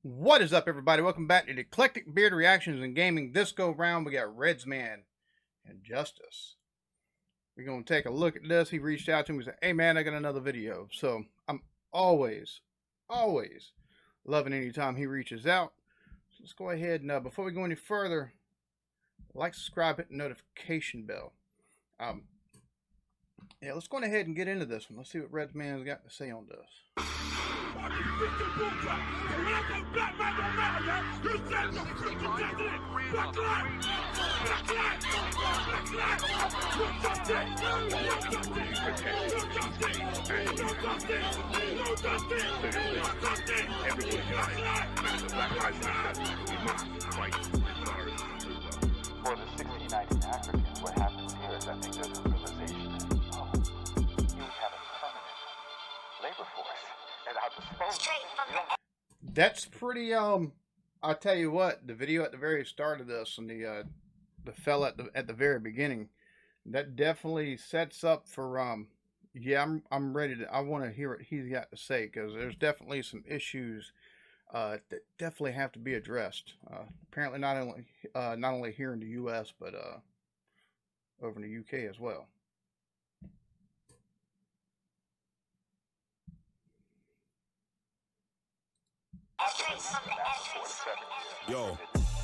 What is up, everybody? Welcome back to the Eclectic Beard Reactions and Gaming. This go round, we got Redz Man and Justice. We're going to take a look at this. He reached out to me and said, hey, man, I got another video. So I'm always loving any time he reaches out. So let's go ahead and before we go any further, like, subscribe, hit the notification bell. Yeah, let's go ahead and get into this one. Let's see what Redz Man's got to say on this. For the 1619 Africans, what happens here is I think there's a realization that, you have a permanent labor force at our disposal. That's pretty I'll tell you what, the video at the very start of this and the fella at the very beginning, that definitely sets up for yeah, I'm ready to, I want to hear what he's got to say, because there's definitely some issues that definitely have to be addressed. Apparently not only here in the US, but over in the UK as well. Yo,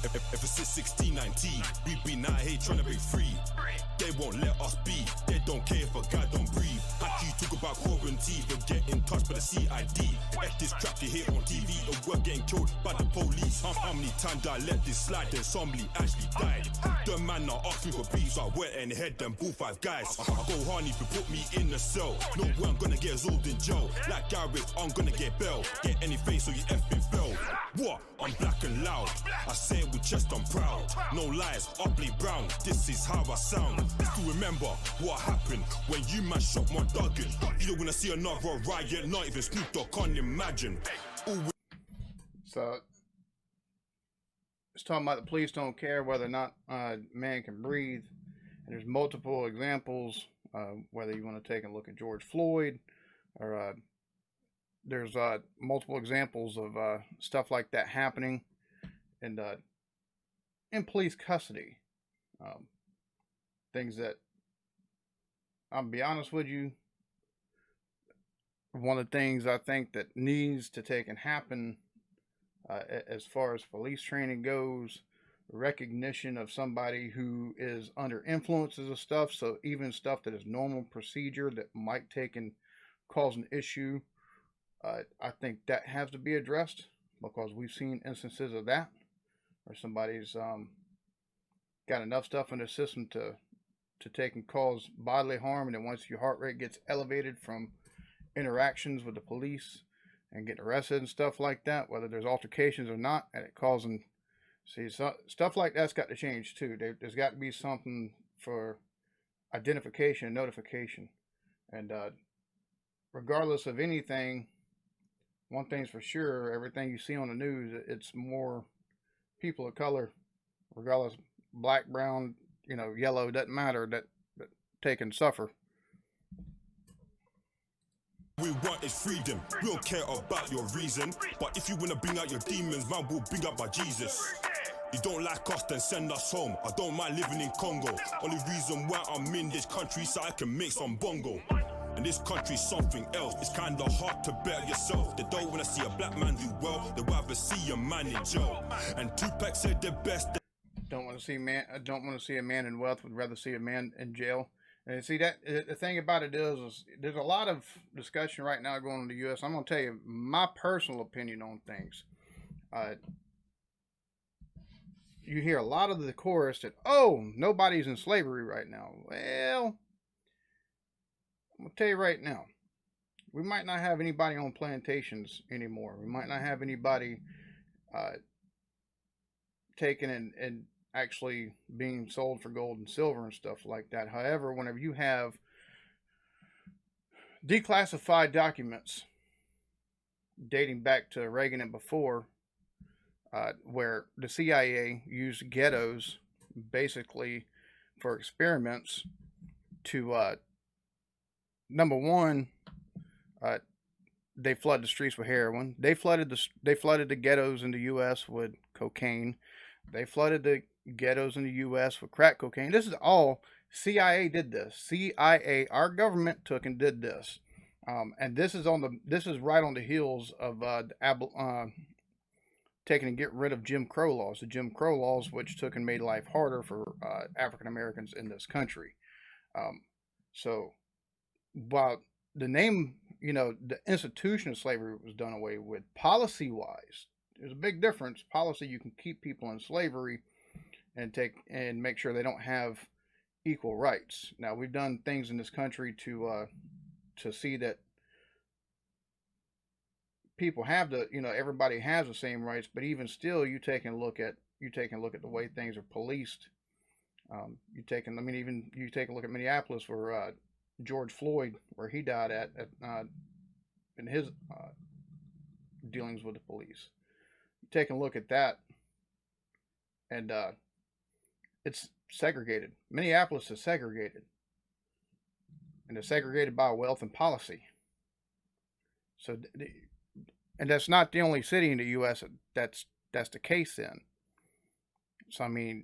if it's 1619, we been out here trying to break free. They won't let us be, they don't care if a guy don't breathe. How can you talk about quarantine, but get in touch by the CID? If this crap you hear on TV, and we're getting killed by the police. How many times I let this slide, then somebody actually died? The man not asking for beef, so I went and head them bull 5 guys. I go honey if you put me in the cell. No way I'm gonna get zooled in jail. Like Gareth, I'm gonna get bail. Get anything so you effing fell. What? I'm black and loud. I say it with chest, I'm proud. No lies, ugly brown. This is how I sound. Still remember what happened when you man shot my dog in. You don't wanna see another riot, not even Snoop Dogg can't imagine. So it's talking about the police don't care whether or not man can breathe, and there's multiple examples. Whether you want to take a look at George Floyd, or there's multiple examples of stuff like that happening in police custody. Things that, I'll be honest with you, one of the things I think that needs to take and happen as far as police training goes, recognition of somebody who is under influences of stuff. So even stuff that is normal procedure that might take and cause an issue, I think that has to be addressed, because we've seen instances of that where somebody's got enough stuff in the system to take and cause bodily harm, and then once your heart rate gets elevated from interactions with the police and getting arrested and stuff like that, whether there's altercations or not, and it causing, stuff like that's got to change too. There's got to be something for identification and notification, and regardless of anything, one thing's for sure, everything you see on the news, it's more people of color, regardless, black, brown, yellow, doesn't matter, that take and suffer. We want is freedom, we don't care about your reason. But if you wanna bring out your demons, man, we'll bring up my Jesus. You don't like us, then send us home. I don't mind living in Congo. Only reason why I'm in this country so I can make some bongo. And this country's something else. It's kinda hard to better yourself. They don't wanna see a black man do well, they rather see a man in jail. And Tupac said the best. Don't want to see a man in wealth, would rather see a man in jail. And see, that the thing about it is there's a lot of discussion right now going on in the U.S. I'm going to tell you my personal opinion on things. You hear a lot of the chorus that, oh, nobody's in slavery right now. Well, I'm going to tell you right now, we might not have anybody on plantations anymore. We might not have anybody taken and actually being sold for gold and silver and stuff like that. However, whenever you have declassified documents dating back to Reagan and before, where the CIA used ghettos basically for experiments to number one, they flood the streets with heroin. They flooded the ghettos in the U.S. with cocaine. They flooded the ghettos in the U.S. with crack cocaine. This is all CIA did this. CIA, our government took and did this, and this is right on the heels of taking and get rid of Jim Crow laws. The Jim Crow laws, which took and made life harder for African Americans in this country. So while the name, the institution of slavery was done away with, policy wise, there's a big difference. Policy, you can keep people in slavery and make sure they don't have equal rights. Now, we've done things in this country to see that people have everybody has the same rights, but even still, you take a look at the way things are policed. You take a look at Minneapolis, where George Floyd, where he died in his dealings with the police. You take a look at that, and it's segregated. Minneapolis is segregated, and it's segregated by wealth and policy. So, and that's not the only city in the U.S. that's the case in. So, I mean,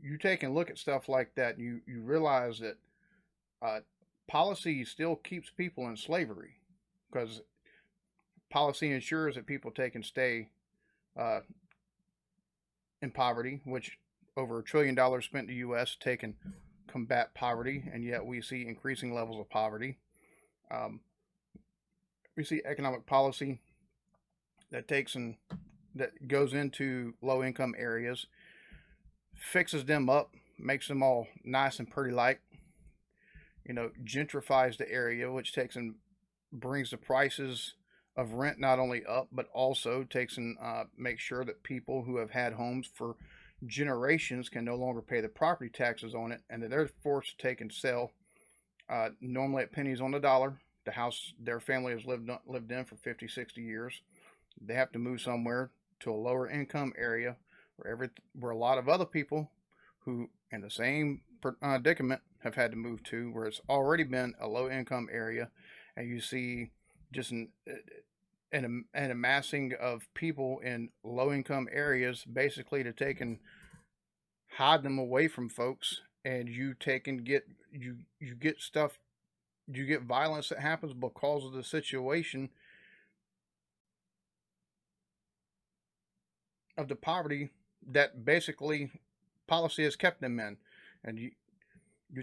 you take and look at stuff like that, you realize that policy still keeps people in slavery, because policy ensures that people take and stay in poverty, which over $1 trillion spent in the U.S. to take and combat poverty, and yet we see increasing levels of poverty. We see economic policy that goes into low-income areas, fixes them up, makes them all nice and pretty like, gentrifies the area, which takes and brings the prices of rent not only up, but also takes and makes sure that people who have had homes for generations can no longer pay the property taxes on it, and that they're forced to take and sell, normally at pennies on the dollar, the house their family has lived in for 50, 60 years. They have to move somewhere to a lower income area where a lot of other people who in the same predicament have had to move to, where it's already been a low income area, and you see just an amassing of people in low income areas, basically to take and hide them away from folks, and you take and get violence that happens because of the situation of the poverty that basically policy has kept them in. And you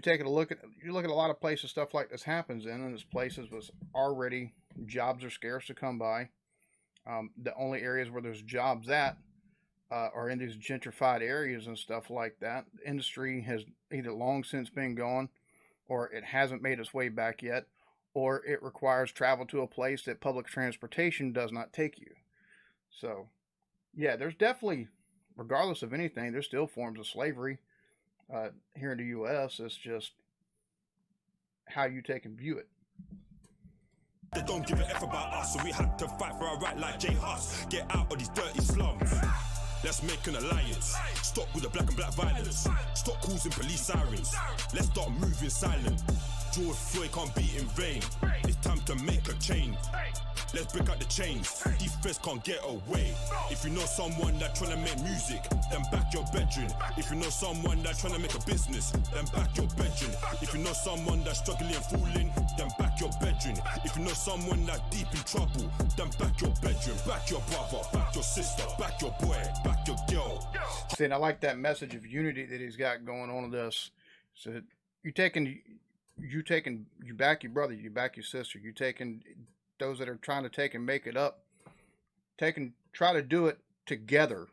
take a look at a lot of places stuff like this happens in, and this places was already jobs are scarce to come by. The only areas where there's jobs at are in these gentrified areas and stuff like that. The industry has either long since been gone, or it hasn't made its way back yet, or it requires travel to a place that public transportation does not take you. So, yeah, there's definitely, regardless of anything, there's still forms of slavery here in the U.S. It's just how you take and view it. They don't give a F about us, so we had to fight for our right like J Huss. Get out of these dirty slums. Let's make an alliance. Stop with the black and black violence. Stop causing police sirens. Let's start moving silent. George Floyd can't be in vain. It's time to make a change. Let's break out the chains. These feds can't get away. If you know someone that's trying to make music, then back your bedroom. If you know someone that's trying to make a business, then back your bedroom. If you know someone that's struggling and falling, then back your bedroom. If you know someone that's deep in trouble, then back your bedroom. Back your brother, back your sister, back your boy, back your girl. See, and I like that message of unity that he's got going on in this. So you back your brother, you back your sister, you taking those that are trying to take and make it up, try to do it together.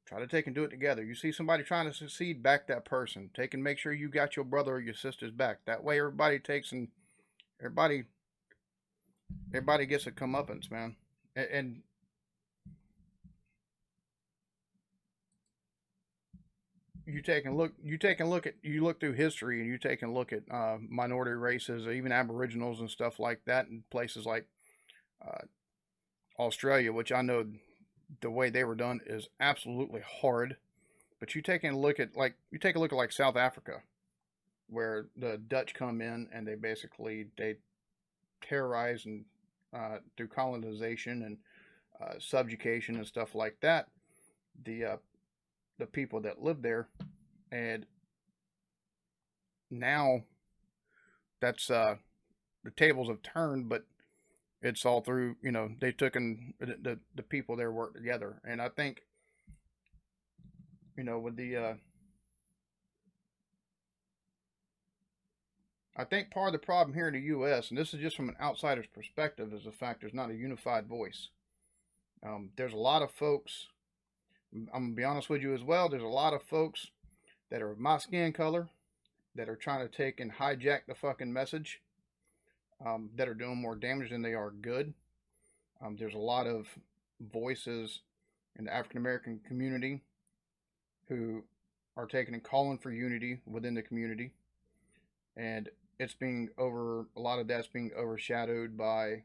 Try to take and do it together. You see somebody trying to succeed, back that person. Take and make sure you got your brother or your sister's back. That way everybody takes and everybody gets a comeuppance, man. And you look through history, and you take and look at minority races, or even Aboriginals and stuff like that, in places like Australia, which I know the way they were done is absolutely horrid. But you take a look at like South Africa, where the Dutch come in and they terrorize and through colonization and subjugation and stuff like that, the people that lived there, and now that's the tables have turned, but it's all through, you know, they took and the people there worked together. And I think, you know, with the I think part of the problem here in the U.S., and this is just from an outsider's perspective, is the fact there's not a unified voice. There's a lot of folks, I'm going to be honest with you as well, there's a lot of folks that are of my skin color that are trying to take and hijack the fucking message, that are doing more damage than they are good. There's a lot of voices in the African American community who are taking and calling for unity within the community, and it's being a lot of that's being overshadowed by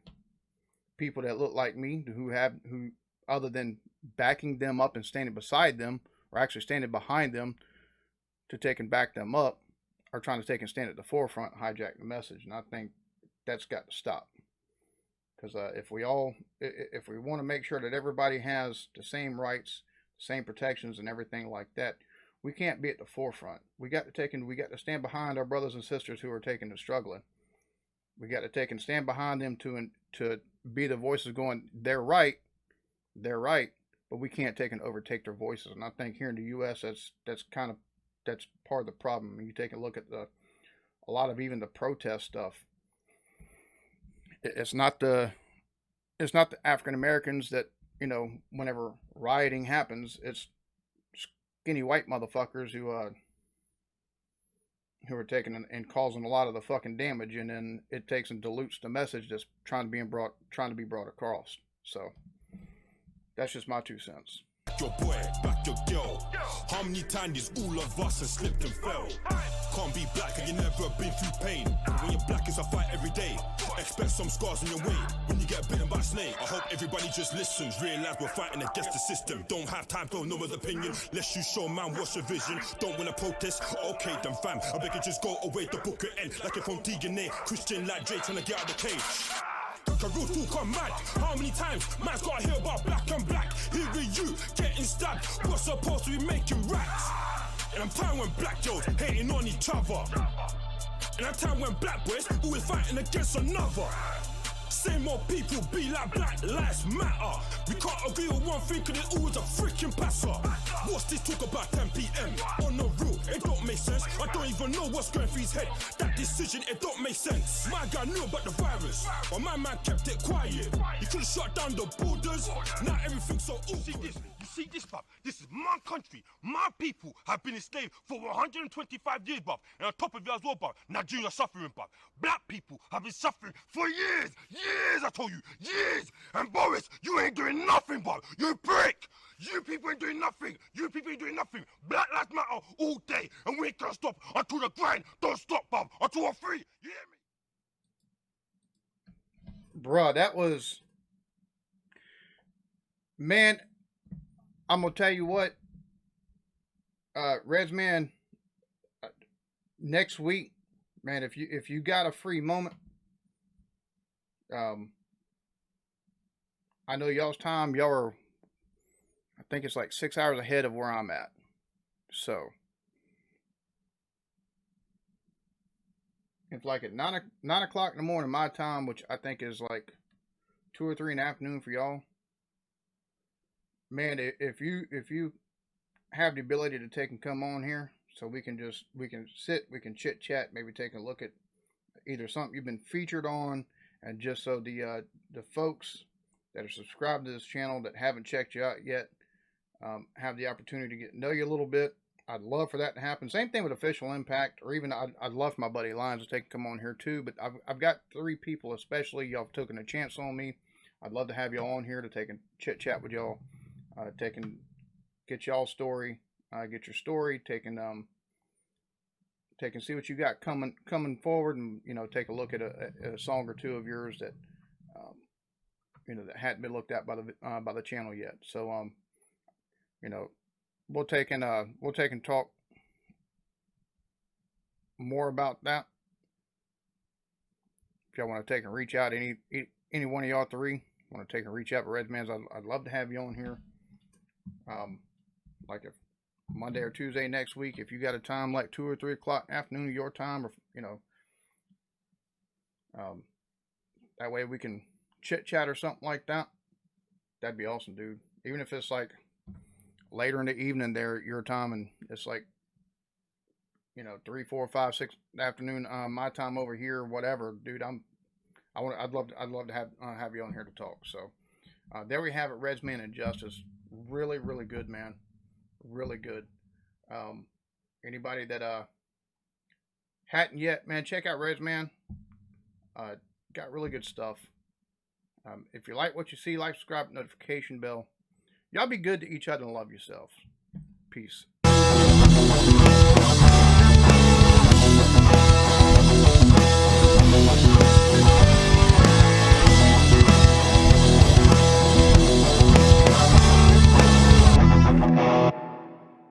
people that look like me, who other than backing them up and standing beside them, or actually standing behind them to take and back them up, are trying to take and stand at the forefront and hijack the message. And I think that's got to stop, because if we want to make sure that everybody has the same rights, the same protections, and everything like that, we can't be at the forefront. We got to stand behind our brothers and sisters who are taking and struggling. We got to take and stand behind them to be the voices going, they're right, but we can't take and overtake their voices. And I think here in the U.S. that's part of the problem. When you take a look at a lot of even the protest stuff, it's not the African Americans that, you know, whenever rioting happens, it's skinny white motherfuckers who are taking and causing a lot of the fucking damage, and then it takes and dilutes the message that's trying to be brought across. So that's just my 2 cents. Your boy, back your girl. How many times all of us have slipped and fell? Can't be black and you never been through pain. When you're black, it's a fight every day. Expect some scars on your way when you get bitten by a snake. I hope everybody just listens, realize we're fighting against the system. Don't have time for no one's opinion, lest you show man what's your vision. Don't wanna protest? Okay then fam, I beg you just go away, the book will end. Like it from DNA, Christian like Dre trying to get out of the cage. Cause real talk come mad. How many times man's gotta hear about black and black? Hearing you getting stabbed, what's supposed to be making racks? And I'm time when black girls hating on each other. And I'm time when black boys always fighting against another. Same old people be like Black Lives Matter. We can't agree on one thing cause it's always a freaking passer. What's this talk about 10 p.m? On the real, it don't make sense. I don't even know what's going through his head. That decision, it don't make sense. My guy knew about the virus, but my man kept it quiet. He could've shut down the borders, now everything's so awkward. You see this, bruv? This is my country. My people have been enslaved for 125 years, bruv. And on top of it as well, bruv, Nigeria's suffering, bruv. Black people have been suffering for years, I told you, years. And Boris, you ain't doing nothing, bruv. You prick. You people ain't doing nothing. Black Lives Matter all day, and we ain't gonna stop until the grind don't stop, bruv. Until we're free. You hear me? Bruh, that was... Man, I'm gonna tell you what, Redz Man, next week, man, if you got a free moment, I know y'all's time, y'all are, I think it's like 6 hours ahead of where I'm at. So it's like at 9 o'clock in the morning my time, which I think is like 2 or 3 in the afternoon for y'all. Man, if you have the ability to take and come on here, so we can sit, we can chit chat, maybe take a look at either something you've been featured on, and just so the folks that are subscribed to this channel that haven't checked you out yet have the opportunity to get to know you a little bit. I'd love for that to happen. Same thing with Official Impact, or even I'd love for my buddy Lyons to take and come on here too. But I've got 3 people, especially y'all have taken a chance on me. I'd love to have y'all on here to take and chit chat with y'all. Take and get y'all's story, get your story, take and see what you got coming forward, and take a look at a song or 2 of yours that that hadn't been looked at by the channel yet. So we'll take and talk more about that. If y'all want to take and reach out any one of y'all three want to take a reach out for Redz Man, I'd love to have you on here. Like if Monday or Tuesday next week, if you got a time like 2 or 3 o'clock in the afternoon your time, or that way we can chit chat or something like that. That'd be awesome, dude. Even if it's like later in the evening there your time, and it's like 3, 4, 5, 6 in the afternoon my time over here, whatever, dude. I'd love to have you on here to talk. So there we have it, Redz Man and Justice. Really, really good, man. Really good. Anybody that hadn't yet, man, check out Redz Man. Got really good stuff. If you like what you see, like, subscribe, notification bell. Y'all be good to each other and love yourselves. Peace.